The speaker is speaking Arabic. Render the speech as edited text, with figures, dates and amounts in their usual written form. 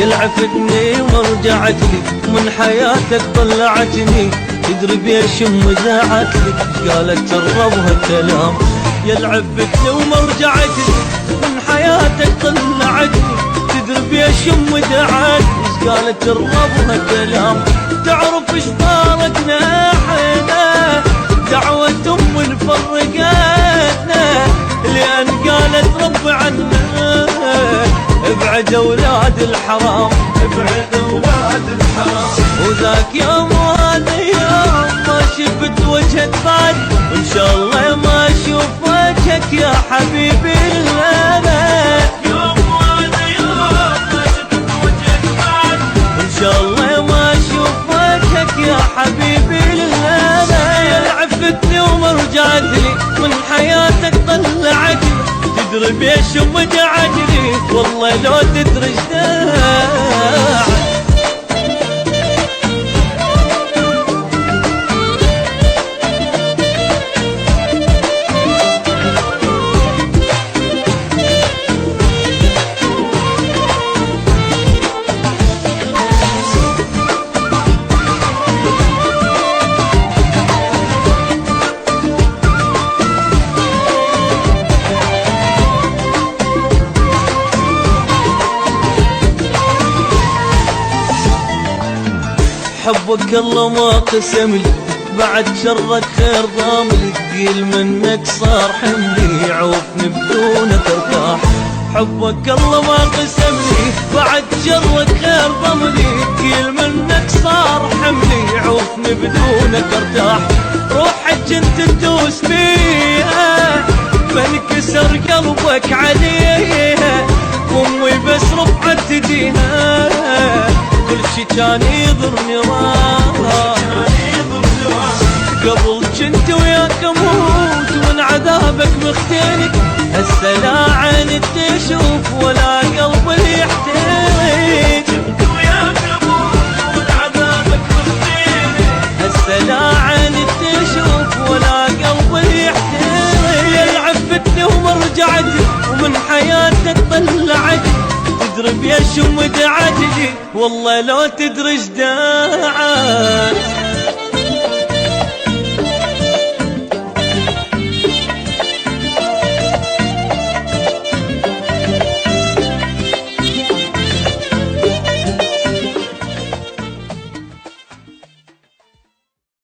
يلعفتني ورجعت لي من حياتك طلعتني، تدري بيش ذاعت لي قالت تربها كلام. يلعفتني ورجعت لي من حياتك طلعتني، تدري بيش ذاعت لي قالت تربها كلام. تعرف ايش فارقنا احنا دعوة من فرقتنا، لان قالت رب عنا ابعد اولاد الحرام، ابعد اولاد الحرام. وذاك يوم وهذا يوم ما شفت وجهك بعد، وان شاء الله ما اشوف وجهك يا حبيبي الابد. يوم وهذا يوم ما شفت وجهك بعد، وان شاء الله ما اشوف وجهك يا حبيبي الابد. عفتني ومرجعت لي من حياتك طلعتني، تدري بيش ومدعجني والله لو تدري ايش داعي. حبك الله ما قسم لي بعد شرك خير ضاملي، ثقيل منك صار حملي عوفني بدونك ارتاح. حبك الله ما قسم لي بعد شرك خير ضاملي، ثقيل منك صار حملي عوفني بدونك ارتاح. روحك انت تدوس بيها فانكسر قلبك عليها، امي بس رفعت تديها كل شي كان يضرني راح. قبل كنت وياك اموت من عذابك مختنق، هسه لا عين تشوف ولا قلب اللي يحتاج. كنت وياك اموت من عذابك مختنق، هسه لا عين تشوف ولا قلب اللي يحتاج. عفتني ومرجعت ومن حياتك طلعت، تدري بيش ومدعت لي والله لو تدري ايش داعي.